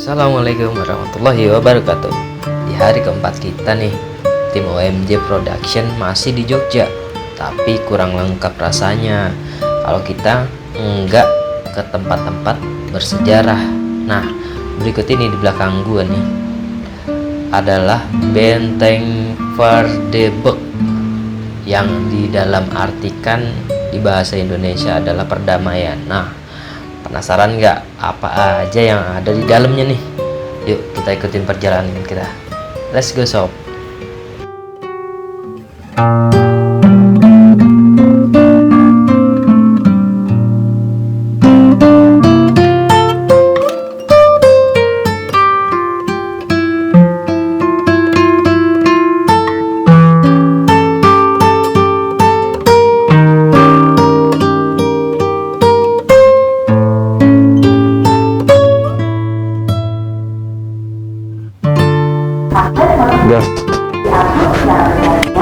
Assalamualaikum warahmatullahi wabarakatuh. Di hari keempat kita nih, tim OMJ Production masih di Jogja, tapi kurang lengkap rasanya kalau kita nggak ke tempat-tempat bersejarah. Nah, berikut ini di belakang gue nih adalah Benteng Verdeburg, yang di dalam artikan di bahasa Indonesia adalah perdamaian. Nah, penasaran nggak apa aja yang ada di dalamnya nih? Yuk kita ikutin perjalanan kita. Let's go sob.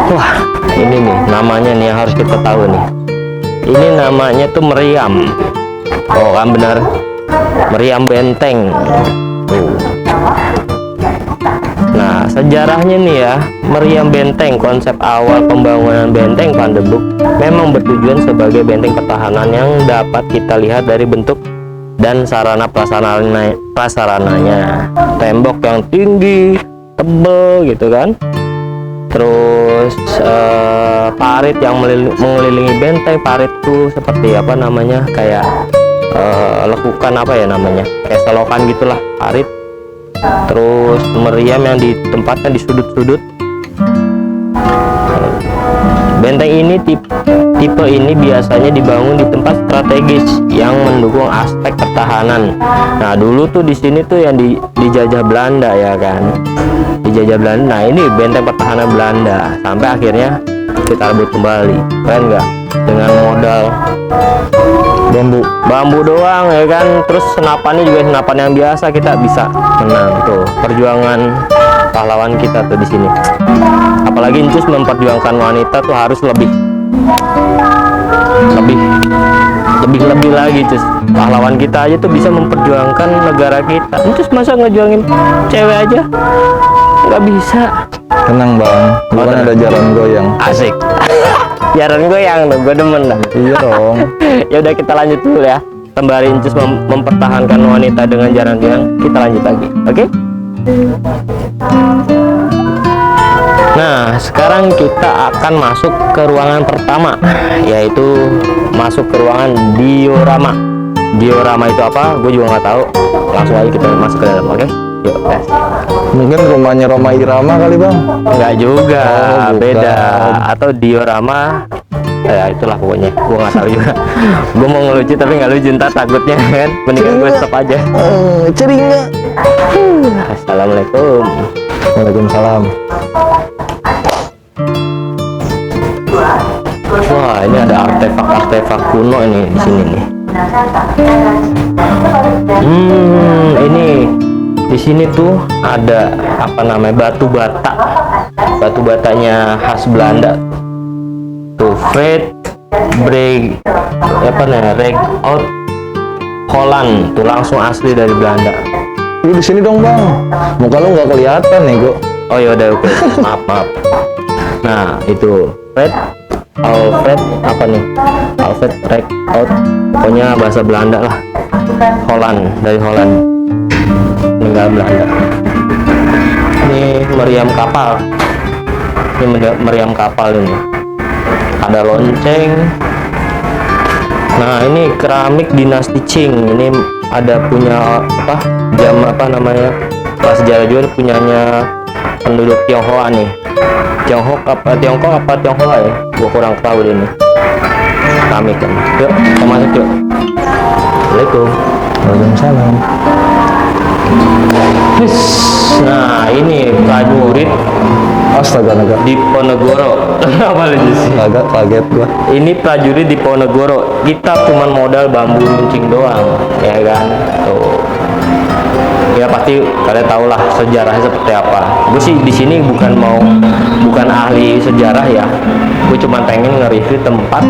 Wah, ini nih namanya nih yang harus kita tahu nih. Ini namanya tuh meriam. Oh kan benar, meriam benteng. Nah, sejarahnya nih ya, meriam benteng, konsep awal pembangunan benteng Verdeburg memang bertujuan sebagai benteng pertahanan yang dapat kita lihat dari bentuk dan sarana prasarananya. Tembok yang tinggi, tebel gitu kan, terus parit yang mengelilingi benteng. Parit tuh seperti apa namanya, kayak lekukan apa ya namanya, kayak selokan gitulah parit. Terus meriam yang ditempatkan di sudut-sudut. Benteng ini tipe ini biasanya dibangun di tempat strategis yang mendukung aspek pertahanan. Nah, dulu tuh di sini tuh yang dijajah Belanda ya kan, dijajah Belanda. Nah, ini benteng pertahanan Belanda sampai akhirnya kita rebut kembali. Keren nggak? Dengan modal bambu doang ya kan. Terus senapannya juga senapan yang biasa, kita bisa menang tuh. Perjuangan pahlawan kita tuh di sini. Apalagi Encus memperjuangkan wanita tuh harus lebih lagi, Cus. Pahlawan kita aja tuh bisa memperjuangkan negara kita. Encus masa ngejuangin cewek aja nggak bisa. Tenang bang, bukan ada jalan goyang. Asik. Jalan goyang tuh, gue demen dah. Iya dong. Ya udah, kita lanjut dulu ya. Sembari Encus mempertahankan wanita dengan jalan goyang, kita lanjut lagi, oke? Nah, sekarang kita akan masuk ke ruangan pertama, yaitu masuk ke ruangan diorama. Diorama itu apa? Gue juga nggak tahu. Langsung aja kita masuk ke dalam, oke? Yuk, guys. Mungkin rumahnya Roma Irama kali bang? Nggak juga, bukan. beda. Atau diorama, ya itulah pokoknya. Gue nggak tahu juga. Gue mau ngelucu tapi nggak lucu, ntar takutnya kan. Mendingan gue stop aja. Ceringa. Assalamualaikum. Waalaikumsalam. Wah, ini ada artefak-artefak kuno ini di sini nih. Ini di sini tuh ada apa namanya, batu bata. Batu batanya khas Belanda. Tuh, Fred Break apa namanya, Reg out Holland. Tuh langsung asli dari Belanda. Lu di sini dong bang. Muka lu nggak kelihatan nih gua. Oh ya udah, oke. Maaf. Nah, itu Fred Alfred apa nih? Alfred Reichout, pokoknya bahasa Belanda lah. Holland, dari Holland. Meninggal Belanda. Ini meriam kapal. Ini meriam kapal ini. Ada lonceng. Nah, ini keramik dinasti Qing. Ini ada punya apa? Jam apa namanya? Sejarah juga punyanya penduduk Tionghoa nih. Tiongkok apa Tionghoa ya? Gua kurang tahu deh ini. Keramik kan. Yuk, kita masuk yuk. Assalamualaikum. Waalaikumsalam. Nah, ini prajurit Astaga, naga. Diponegoro. Apa lagi sih? Agak kaget gua. Ini prajurit Diponegoro. Kita cuman modal bambu runcing doang, ya kan? Tuh. Ya pasti kalian tahu lah sejarahnya seperti apa. Gue sih di sini bukan ahli sejarah ya. Gue cuma pengen nge-review tempat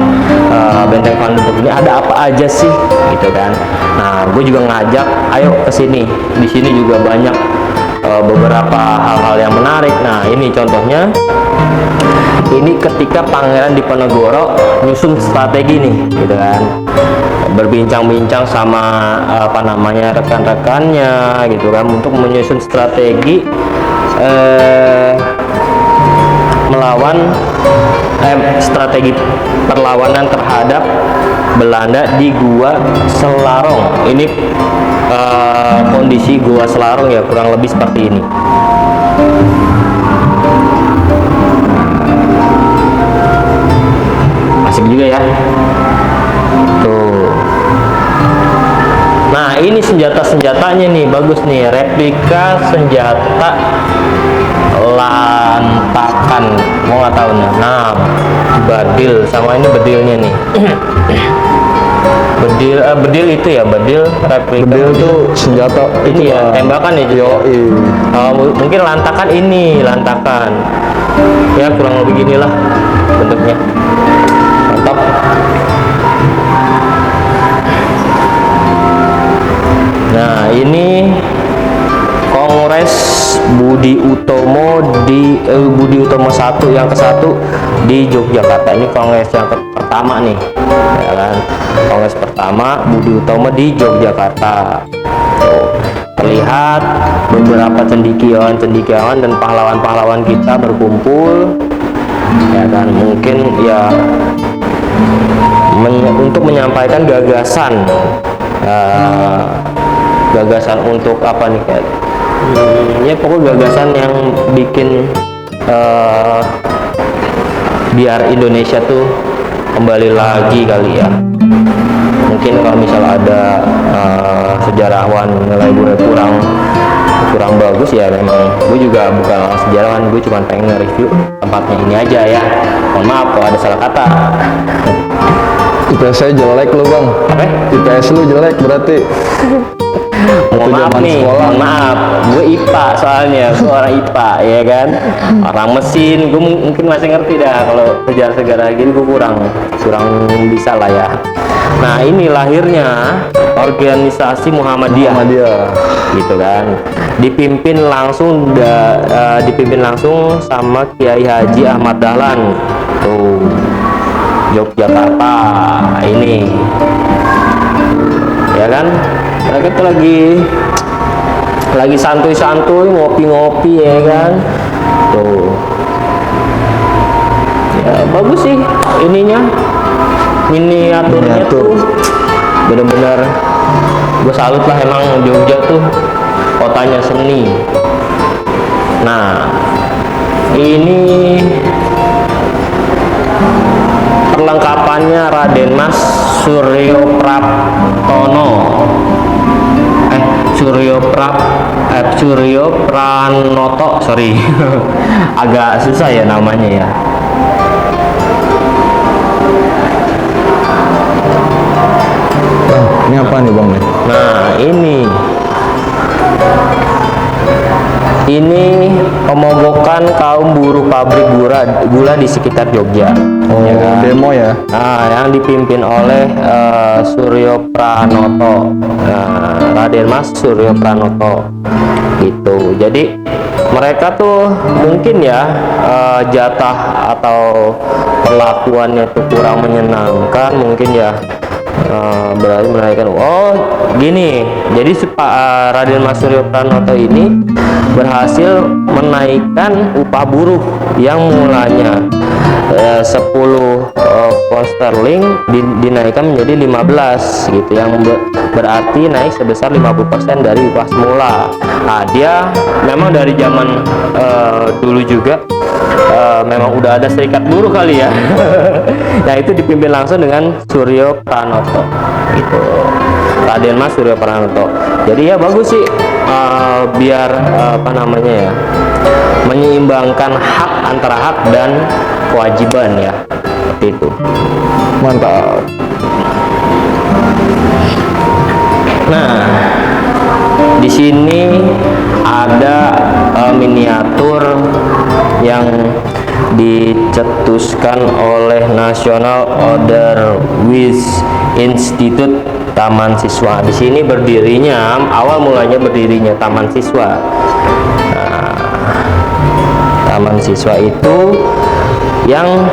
Benteng Vandenberg ini ada apa aja sih, gitu kan. Nah, gue juga ngajak, ayo ke sini. Di sini juga banyak beberapa hal-hal yang menarik. Nah, ini contohnya. Ini ketika Pangeran Diponegoro nyusun strategi nih, gitu kan. Berbincang-bincang sama apa namanya rekan-rekannya, gitu kan, untuk menyusun strategi strategi perlawanan terhadap Belanda di Gua Selarong. Ini kondisi Gua Selarong ya kurang lebih seperti ini. Asik juga ya. Tuh. Nah, ini senjata-senjatanya nih bagus nih, replika senjata lantakan. Mau nggak tahu nih. Nah, badil sama ini bedilnya nih. Bedil itu ya, bedil replika. Bedil tuh senjata ini ya, tembakan ya. Mungkin lantakan ini, lantakan. Ya kurang lebih gini lah bentuknya. Mantap. Nah, ini Kongres Budi Utomo Budi Utomo 1 yang ke-1 di Yogyakarta. Ini kongres yang pertama nih, ya kan? Kongres pertama Budi Utomo di Yogyakarta. Tuh, terlihat beberapa cendekiawan dan pahlawan-pahlawan kita berkumpul, ya kan? Mungkin ya untuk menyampaikan gagasan untuk apa nih, kayak ya pokoknya gagasan yang bikin biar Indonesia tuh kembali lagi kali ya. Mungkin kalau misal ada sejarawan nilai gue kurang bagus ya, memang gue juga bukan sejarawan, gue cuma pengen nge-review tempatnya ini aja ya. Mohon maaf kalau ada salah kata. IPS saya jelek lu bang. Apa? IPS lu jelek berarti. Mohon maaf nih, mohon maaf. Gue IPA soalnya, gue orang IPA ya kan. Orang mesin, gue mungkin masih ngerti dah. Kalau sejarah-sejarah gini gue kurang bisa lah ya. Nah, ini lahirnya organisasi Muhammadiyah. Gitu kan. Dipimpin langsung sama Kiai Haji Ahmad Dahlan. Tuh. Yogyakarta ini. Ya kan? Mereka tuh lagi santuy-santuy, ngopi-ngopi ya kan. Tuh. Ya, bagus sih ininya. Miniaturnya tuh bener-bener gue salut lah, emang Jogja tuh kotanya seni. Nah, ini perlengkapannya Raden Mas Suryo Pranoto, sorry. Agak susah ya namanya ya. Ini apa nih bang nih? Nah, ini pemogokan kaum buruh pabrik gula di sekitar Jogja. Oh, ya kan? Demo ya? Nah, yang dipimpin oleh Suryo Pranoto, Raden Mas Suryo Pranoto, gitu. Jadi mereka tuh mungkin ya jatah atau perlakuannya tuh kurang menyenangkan mungkin ya. Berarti menaikkan, oh gini, jadi Raden Mas Suryo Pranoto ini berhasil menaikkan upah buruh yang mulanya 10 pound sterling dinaikkan menjadi 15 gitu, yang berarti naik sebesar 50% dari upah semula. Nah, dia memang dari zaman dulu juga memang udah ada serikat buruh kali ya. Nah, itu dipimpin langsung dengan Suryo Pranoto gitu, Raden Mas Suryo Pranoto. Jadi ya bagus sih, biar apa namanya ya, menyeimbangkan hak antara hak dan kewajiban ya, seperti itu. Mantap. Nah, di sini ada miniatur yang dicetuskan oleh National Order Wise Institute Taman Siswa. Di sini berdirinya, awal mulanya berdirinya Taman Siswa. Nah, Taman Siswa itu yang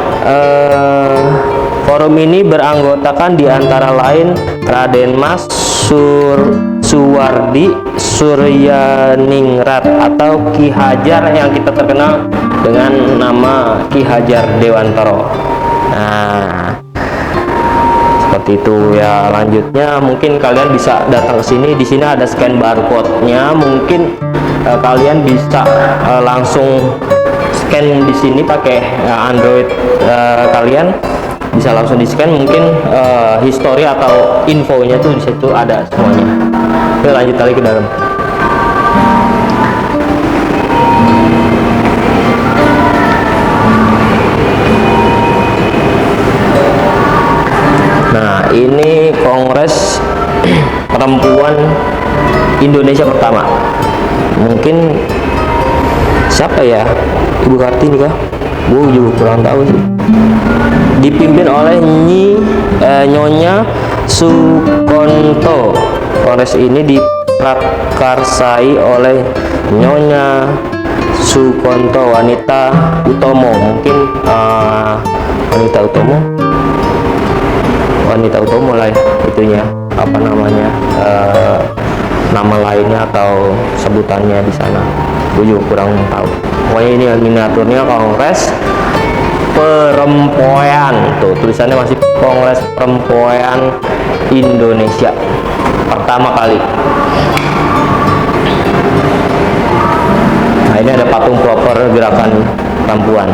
forum ini beranggotakan di antara lain Raden Mas Suwardi Suryaningrat atau Ki Hajar yang kita terkenal dengan nama Ki Hajar Dewantara. Nah, seperti itu ya. Lanjutnya mungkin kalian bisa datang ke sini. Di sini ada scan barcode-nya. Mungkin kalian bisa langsung scan di sini pakai Android kalian, bisa langsung di scan. Mungkin history atau infonya tuh di situ ada semuanya. Oke, lanjut lagi ke dalam. Nah, ini Kongres Perempuan Indonesia pertama. Mungkin siapa ya? Ibu Kartini kah? Gue juga kurang tahu sih. Dipimpin oleh Nyonya Sukonto. Kongres ini diprakarsai oleh Nyonya Sukonto Wanita Utomo. Mungkin Wanita Utomo lah ya, itunya apa namanya, nama lainnya atau sebutannya di sana. Gue juga kurang tahu. Pokoknya ini miniaturnya Kongres Perempuan, tuh tulisannya masih Kongres Perempuan Indonesia pertama kali. Nah, ini ada patung proper gerakan perempuan.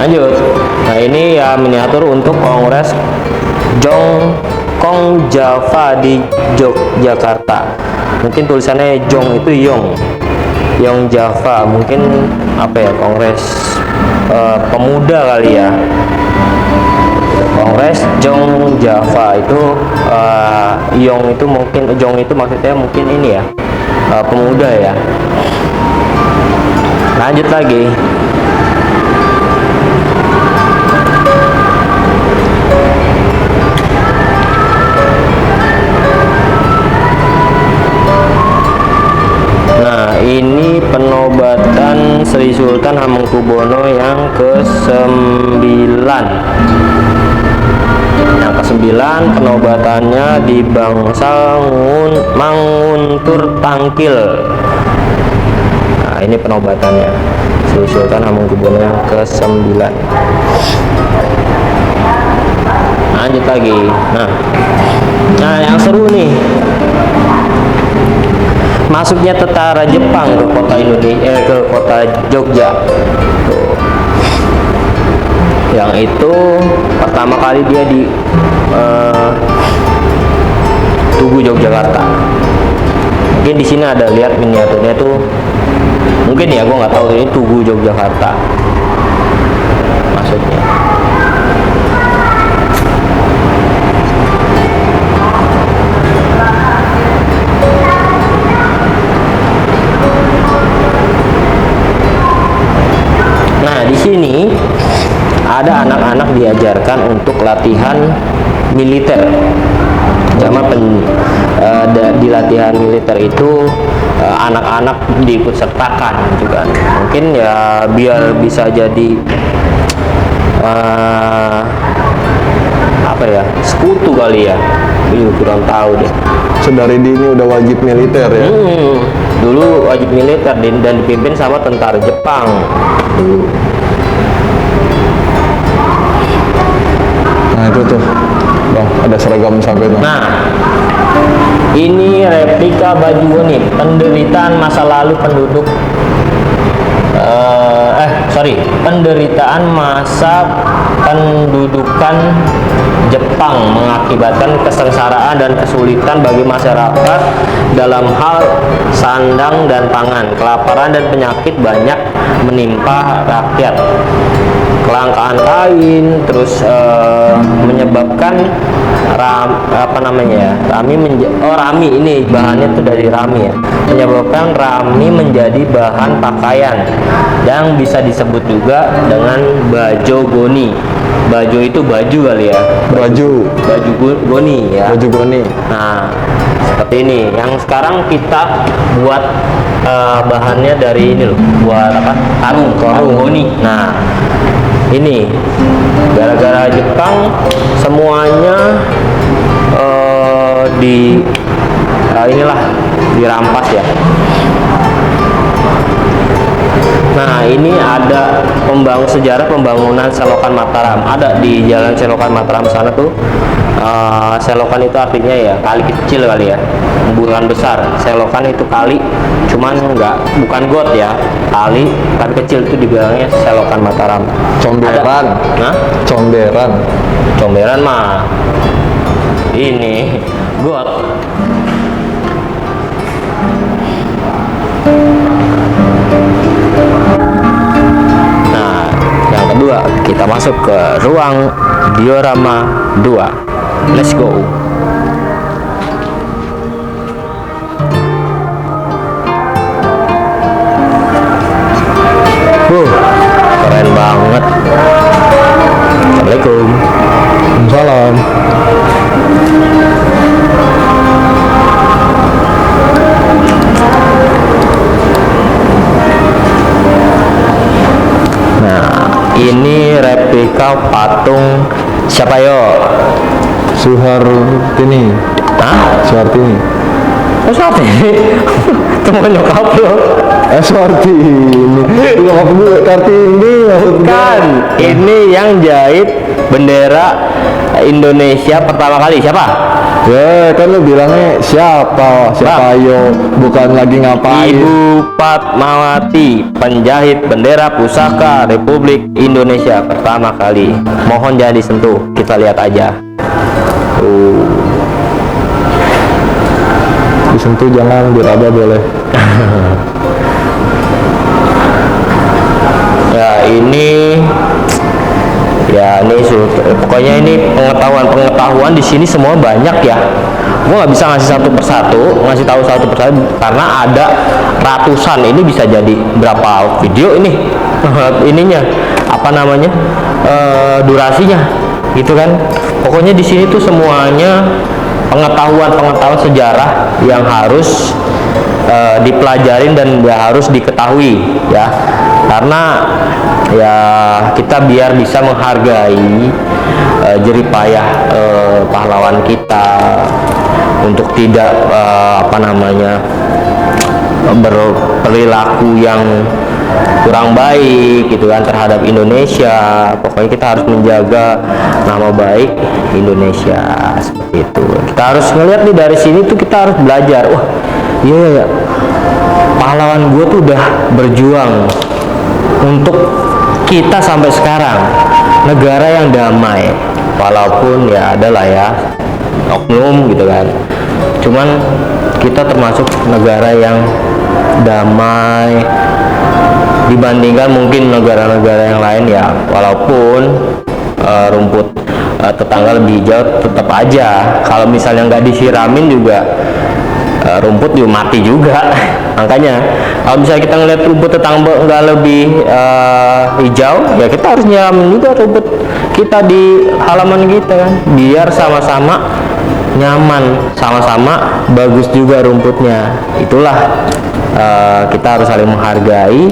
Lanjut. Nah, ini ya miniatur untuk Kongres Jongkong Java di Yogyakarta. Mungkin tulisannya Jong itu Yong Java. Mungkin apa ya, Kongres pemuda kali ya. Kongres Jong Java itu Yong itu mungkin, Jong itu maksudnya mungkin ini ya, pemuda ya. Lanjut lagi. Nah, ini penobatan Sri Sultan Hamengkubuwono yang ke-9. Yang ke-9 penobatannya di Bangsal Manguntur Tangkil. Nah, ini penobatannya Sri Sultan Hamengkubuwono yang ke-9. Lanjut lagi. Nah, yang seru nih, masuknya tentara Jepang ke kota Indonesia, ke kota Jogja. Tuh. Yang itu pertama kali dia di Tugu Yogyakarta. Mungkin di sini ada lihat miniaturnya tuh. Mungkin ya, gue nggak tahu ini Tugu Yogyakarta maksudnya. ada anak-anak diajarkan untuk latihan militer. Di latihan militer itu anak-anak diikut sertakan gitu kan. Mungkin ya biar bisa jadi apa ya, sekutu kali ya, kurang tahu deh. Sedari dini udah wajib militer ya. Dulu wajib militer dan dipimpin sama tentara Jepang dulu. Nah itu tuh bang, ada seragam sampai tuh. Nah, ini replika baju nih, penderitaan masa lalu penduduk penderitaan masa pendudukan Jepang mengakibatkan kesengsaraan dan kesulitan bagi masyarakat dalam hal sandang dan pangan. Kelaparan dan penyakit banyak menimpa rakyat. Kelangkaan kain, terus menyebabkan rami ini bahannya tuh dari rami ya, menyebabkan rami menjadi bahan pakaian yang bisa disebut juga dengan bajo goni. Bajo itu baju kali ya, baju goni ya, baju goni. Nah seperti ini yang sekarang kita buat bahannya dari ini loh, buat apa, karung goni. Nah ini gara-gara Jepang semuanya dirampas ya. Nah ini ada sejarah pembangunan Selokan Mataram, ada di Jalan Selokan Mataram sana tuh. Selokan itu artinya ya kali kecil kali ya, bukan besar. Selokan itu kali, cuman bukan got ya, kali tapi kecil, itu dibilangnya Selokan Mataram. Comberan. Nah, comberan mah ini got. Nah, yang kedua kita masuk ke ruang diorama 2. Let's go. Keren banget. Assalamualaikum. Salam. Nah, ini replika patung siapa yo? Suhartini. Hah? Suhartini. Oh, Suhartini? Temen nyokap lo? Suhartini. Nyokap gue Kartini. Bukan. Ini yang jahit bendera Indonesia pertama kali siapa? Ya kan lu bilangnya siapa yo, bukan lagi ngapain. Ibu Fatmawati, penjahit bendera pusaka Republik Indonesia pertama kali. Mohon jangan disentuh, kita lihat aja. Disentuh jangan, diraba boleh. Pokoknya ini pengetahuan di sini semua banyak ya. Gue nggak bisa ngasih tahu satu persatu karena ada ratusan. Ini bisa jadi berapa video ini ininya apa namanya durasinya gitu kan. Pokoknya di sini tuh semuanya pengetahuan sejarah yang harus dipelajarin dan harus diketahui ya, karena ya kita biar bisa menghargai jeripayah pahlawan kita untuk tidak berperilaku yang kurang baik gitu kan terhadap Indonesia. Pokoknya kita harus menjaga nama baik Indonesia seperti itu. Kita harus ngelihat nih dari sini tuh, kita harus belajar. Wah iya ya, pahlawan gue tuh udah berjuang untuk kita sampai sekarang, negara yang damai, walaupun ya adalah ya oknum gitu kan, cuman kita termasuk negara yang damai dibandingkan mungkin negara-negara yang lain ya, walaupun rumput tetangga lebih hijau, tetap aja kalau misalnya nggak disiramin juga rumput juga mati juga. Makanya kalau misalnya kita ngeliat rumput tetangga nggak lebih hijau, ya kita harus nyiramin juga rumput kita di halaman kita kan, biar sama-sama nyaman, sama-sama bagus juga rumputnya. Itulah kita harus saling menghargai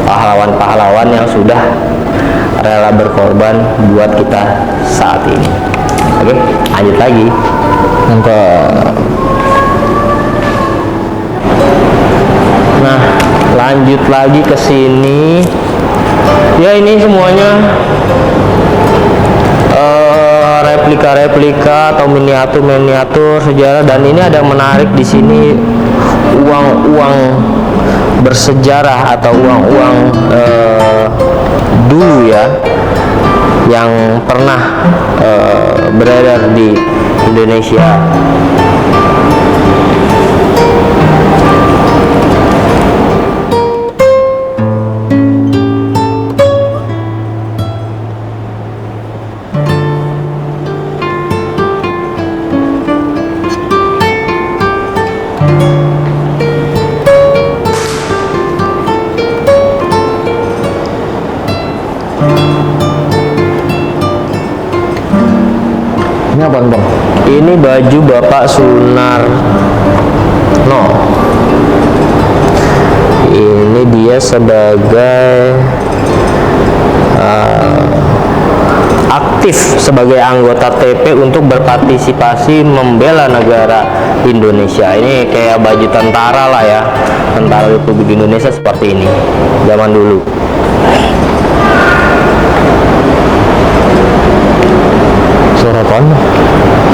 pahlawan-pahlawan yang sudah rela berkorban buat kita saat ini. Oke, lanjut lagi. Nah, lanjut lagi ke sini. Ya, ini semuanya replika-replika atau miniatur-miniatur sejarah, dan ini ada yang menarik di sini, uang-uang bersejarah atau uang-uang dulu ya, yang pernah beredar di Indonesia. Ini apaan bang? Ini baju Bapak Sunarno. Ini dia sebagai aktif sebagai anggota TP untuk berpartisipasi membela negara Indonesia. Ini kayak baju tentara lah ya, tentara Republik Indonesia seperti ini zaman dulu. Suara apaan?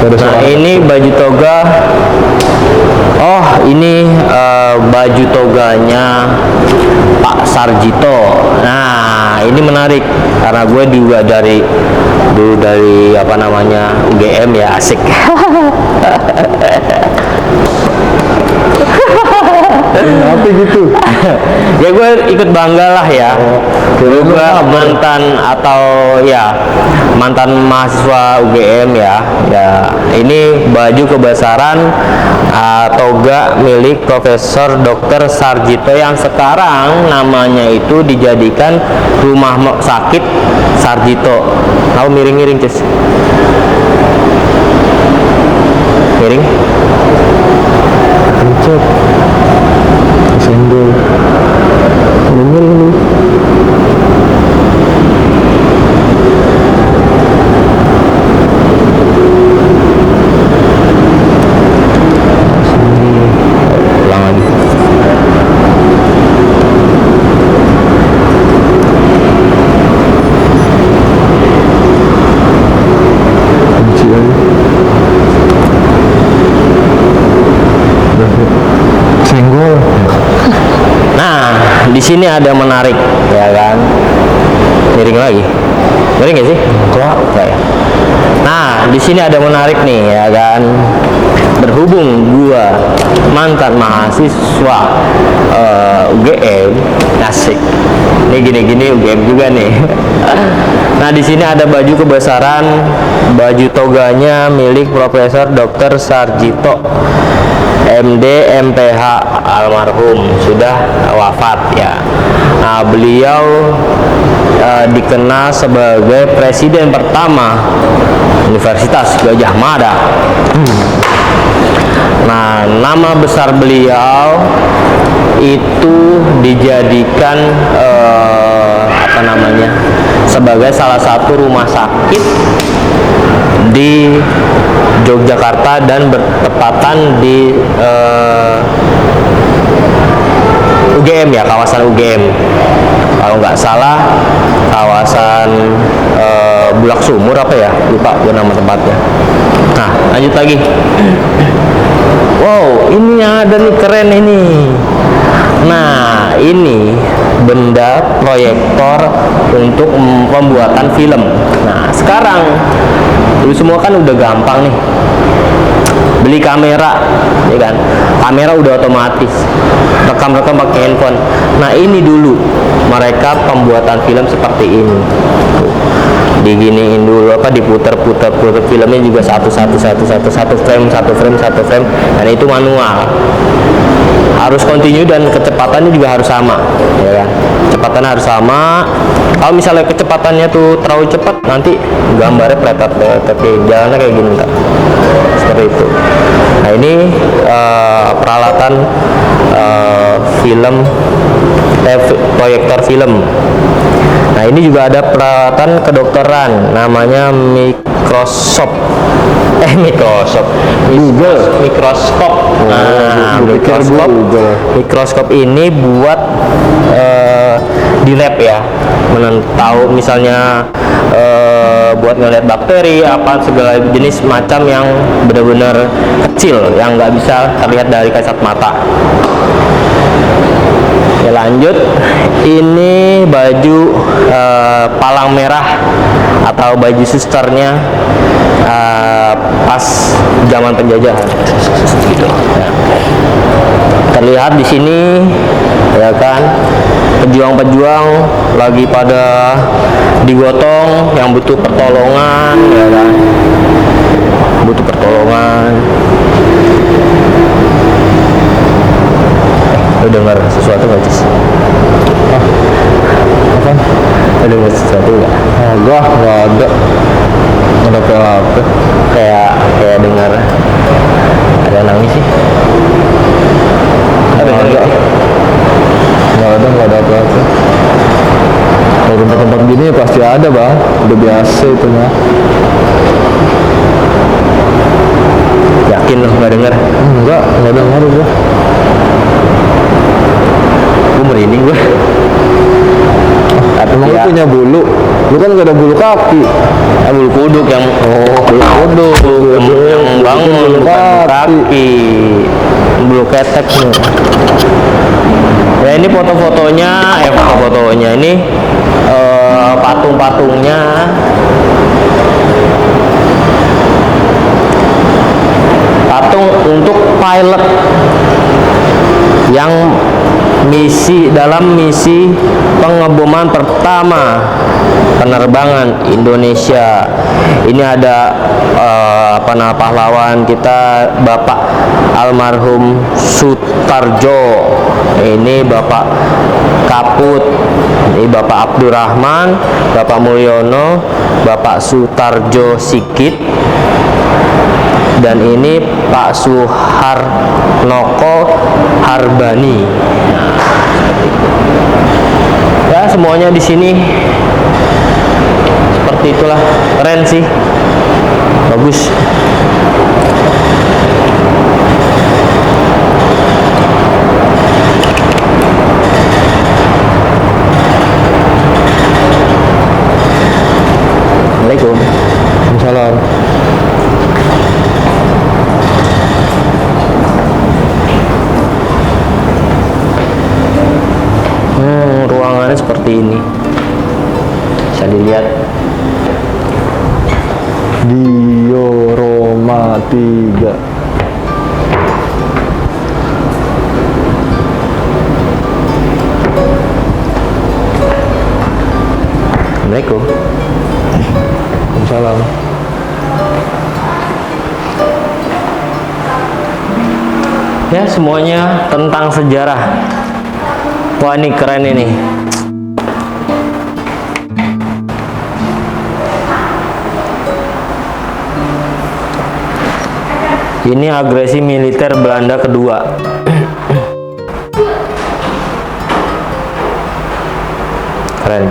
Nah, ini baju toga. Oh, ini baju toganya Pak Sarjito. Nah, ini menarik karena gue juga dari apa namanya UGM ya, asik. Apa gitu? Ya gue ikut bangga lah ya. Gue mantan atau ya mantan mahasiswa UGM ya. Ya, ini baju kebesaran toga milik Profesor Dr. Sarjito yang sekarang namanya itu dijadikan rumah sakit Sarjito. Tahu miring-miring, Cis? Miring? Kencet. Senggol. Miring lu. Ulang lagi. Kunci aja. Senggol. Nah, di sini ada menarik, ya kan? Miring lagi. Miring nggak sih? Enggak ya. Nah, di sini ada menarik nih, ya kan? Berhubung gua mantan mahasiswa UGM, asik. Ini gini-gini UGM juga nih. Nah, di sini ada baju kebesaran, baju toganya milik Profesor Dr. Sarjito MD MPH almarhum, sudah wafat ya. Nah, beliau dikenal sebagai presiden pertama Universitas Gadjah Mada. Nah, nama besar beliau itu dijadikan apa namanya, sebagai salah satu rumah sakit di Yogyakarta dan bertepatan di UGM ya, kawasan UGM. Kalau nggak salah kawasan Bulak Sumur apa ya, lupa gue nama tempatnya. Nah, lanjut lagi. Wow, ini ada nih, keren ini. Nah, ini benda proyektor untuk pembuatan film. Nah, sekarang dulu semua kan udah gampang nih, beli kamera, ya kan? Kamera udah otomatis, rekam-rekam pakai handphone. Nah, ini dulu mereka pembuatan film seperti ini. Tuh. diginiin dulu, diputer-puter filmnya juga satu frame. Dan itu manual, harus continue dan kecepatannya juga harus sama, ya kan? Kecepatannya harus sama. Kalau misalnya kecepatannya tuh terlalu cepat, nanti gambarnya pletot, tapi jalannya kayak gini ntar. Seperti itu. Nah ini peralatan proyektor film. Nah ini juga ada peralatan kedokteran, namanya mikroskop. Mikroskop. Nah, mikroskop ini buat di lab ya, tahu misalnya buat ngeliat bakteri apa segala jenis macam yang benar-benar kecil yang nggak bisa terlihat dari kasat mata. Oke, lanjut. Ini baju palang merah atau baju susternya pas zaman penjajahan gitu. Ya. Terlihat di sini ya kan, pejuang-pejuang lagi pada digotong yang butuh pertolongan, ya kan, butuh pertolongan. Lu dengar sesuatu nggak, Cis? Apa? Lu dengar sesuatu nggak? Enggak ada. Nggak ada apa-apa. Kayak dengar ada nangis sih. Nggak ada apa-apa. Kalau tempat-tempat gini pasti ada, Bang. Udah biasa itu mah. Yakin lu nggak dengar? Nggak dengar gua. Gue merinding gue. Emang lu punya bulu? Lu kan nggak ada bulu kaki. Bulu kuduk yang bulu kuduk yang bangun, bukan bulu kaki, bulu ketek nih. Ya ini foto-fotonya ini patung-patungnya. Patung untuk pilot yang dalam misi pengeboman pertama penerbangan Indonesia. Ini ada pahlawan kita, Bapak almarhum Sutarjo. Ini Bapak Kaput, ini Bapak Abdurrahman, Bapak Mulyono, Bapak Sutarjo Sikit, dan ini Pak Suharnoko Harbani. Ya semuanya di sini seperti itulah, keren sih, bagus. Assalamualaikum. Salam. Ruangannya seperti ini, bisa dilihat. Diorama 3. Assalamualaikum. Salam. Ya semuanya tentang sejarah. Wah ini keren ini. Ini agresi militer Belanda kedua. Keren.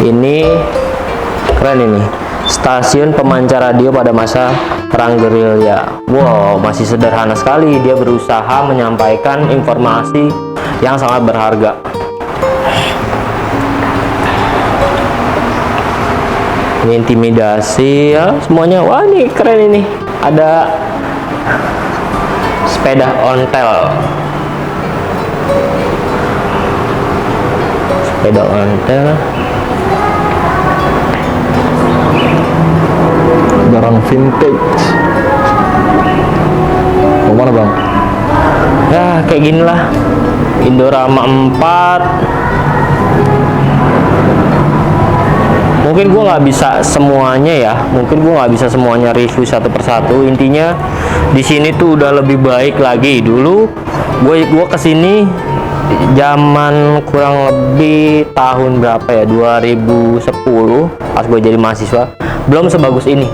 Ini keren ini. Stasiun pemancar radio pada masa perang gerilya. Wow, masih sederhana sekali. Dia berusaha menyampaikan informasi yang sangat berharga. Ini intimidasi ya, semuanya. Wah ini keren ini. Ada sepeda ontel. Sepeda ontel. Barang vintage. Mau mana, Bang? Ya kayak gini lah, Indorama 4. Mungkin gue nggak bisa semuanya ya, mungkin gue nggak bisa semuanya review satu persatu. Intinya di sini tuh udah lebih baik lagi. Dulu gue kesini zaman kurang lebih tahun berapa ya, 2010 pas gue jadi mahasiswa, belum sebagus ini.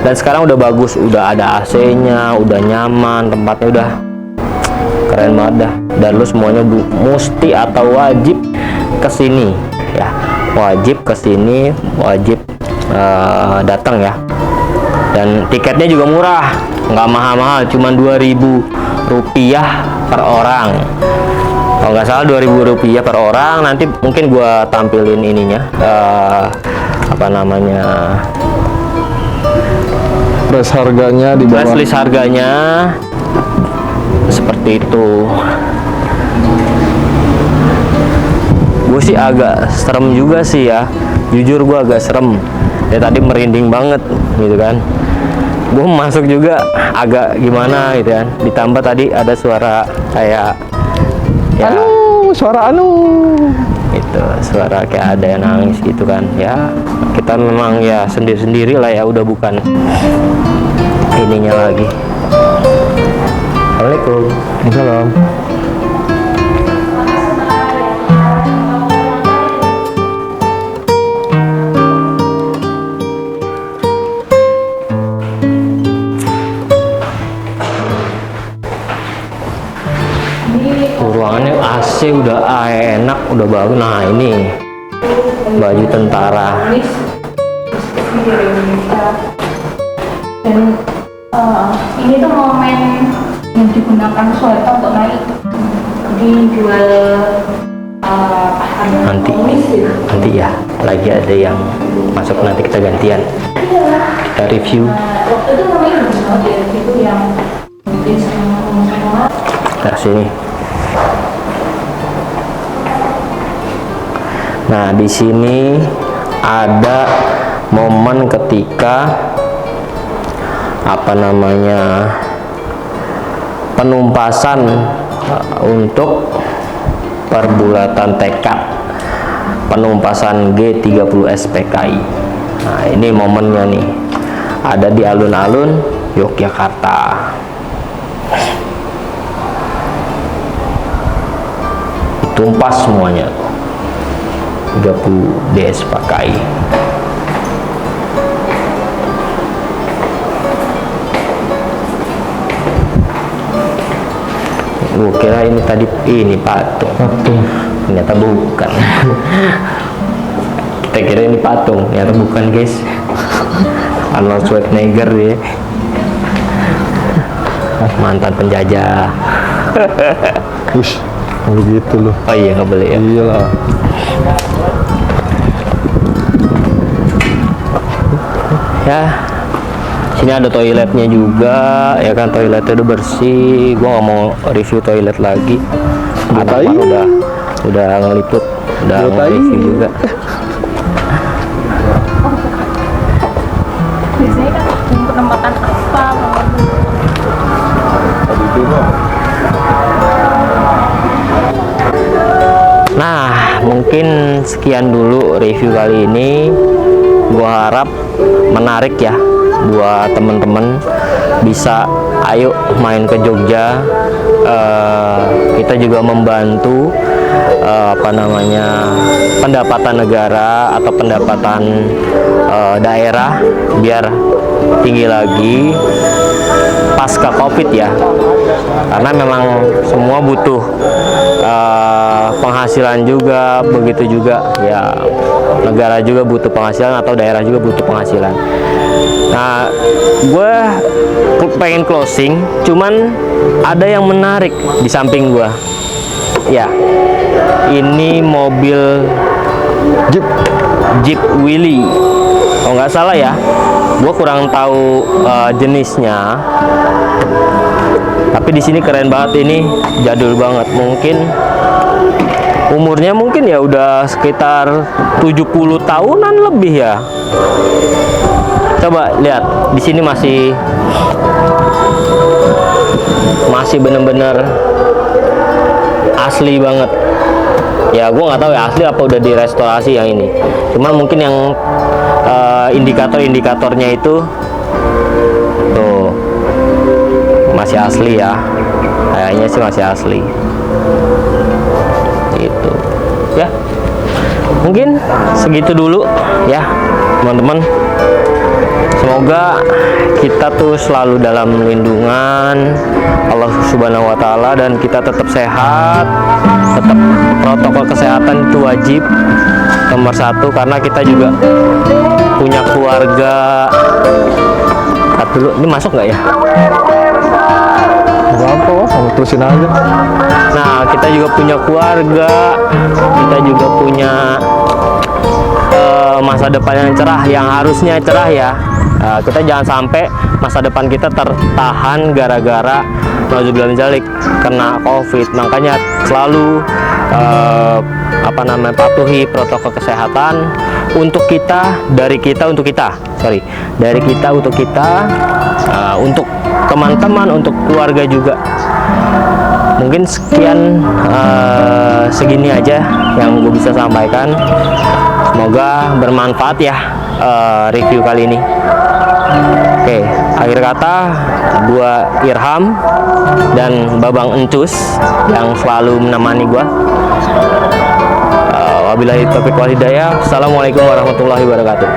Dan sekarang udah bagus, udah ada AC-nya, udah nyaman, tempatnya udah keren banget dah. Dan lu semuanya mesti atau wajib kesini ya, wajib kesini, wajib datang ya. Dan tiketnya juga murah, nggak mahal-mahal, cuma 2.000 rupiah per orang. Kalau nggak salah 2.000 rupiah per orang. Nanti mungkin gua tampilin ininya, apa namanya, Price harganya di bawah. price list harganya seperti itu. Gue sih agak serem juga sih ya, jujur gue agak serem ya, tadi merinding banget gitu kan. Gue masuk juga agak gimana gitu kan, ditambah tadi ada suara kayak ya, Suara itu suara kayak ada yang nangis gitu kan ya. Kita memang ya sendiri-sendiri lah ya, udah bukan ininya lagi. Assalamualaikum. Salam. Ruangannya AC udah enak, udah bagus. Nah ini baju tentara. Dan ini tuh momen yang digunakan Soeharto untuk naik, jadi jual Nanti ya lagi ada yang masuk, nanti kita gantian, kita review. waktu itu namanya itu yang mungkin semua Nah sini. Nah di sini ada momen ketika apa namanya, penumpasan untuk perbulatan tekad, penumpasan G30 SPKI. Nah ini momennya nih, ada di alun-alun Yogyakarta. Tumpas semuanya 30 DS pakai. Gue kira ini tadi ini patung, ternyata bukan. Kita kira ini patung, ternyata bukan guys. Arnold Schwarzenegger ya, mantan penjajah. Ush, begitu loh. Oh iya nggak boleh ya. Iyalah. Ya sini ada toiletnya juga ya kan, toiletnya udah bersih. Gua nggak mau review toilet lagi, ada udah ngeliput, udah nge-review juga. biasanya kan penempatan apa Nah mungkin sekian dulu review kali ini. Gua harap menarik ya buat temen-temen, bisa ayo main ke Jogja. Kita juga membantu apa namanya, pendapatan negara atau pendapatan daerah biar tinggi lagi pasca Covid ya, karena memang semua butuh penghasilan juga, begitu juga ya, negara juga butuh penghasilan atau daerah juga butuh penghasilan. Nah gue pengen closing, cuman ada yang menarik di samping gue ya, ini mobil Jeep Willys kalau nggak salah ya, gue kurang tahu jenisnya, tapi di sini keren banget. Ini jadul banget, mungkin umurnya mungkin ya udah sekitar 70 tahunan lebih ya. Coba lihat di sini masih bener-bener asli banget. Ya gue nggak tahu ya asli apa udah direstorasi yang ini. Cuman mungkin yang indikator-indikatornya itu tuh masih asli ya. Kayaknya sih masih asli. Gitu. Ya. Mungkin segitu dulu ya, teman-teman. Semoga kita tuh selalu dalam lindungan Allah Subhanahu wa Ta'ala, dan kita tetap sehat, tetap protokol kesehatan itu wajib nomor satu, karena kita juga punya keluarga. Cut dulu, ini masuk nggak ya? Gak apa, kamu terusin aja. Nah, kita juga punya keluarga, kita juga punya masa depan yang cerah, yang harusnya cerah ya. Kita jangan sampai masa depan kita tertahan gara-gara nauzubillah min dzalik kena COVID. Makanya selalu patuhi protokol kesehatan untuk kita, dari kita untuk kita, dari kita untuk kita, untuk teman-teman, untuk keluarga juga. Mungkin sekian, segini aja yang gue bisa sampaikan. Semoga bermanfaat ya review kali ini. Oke, akhir kata gua Irham dan Babang Encus yang selalu menemani gua. Wabillahi taufiq wal hidayah. Assalamualaikum warahmatullahi wabarakatuh.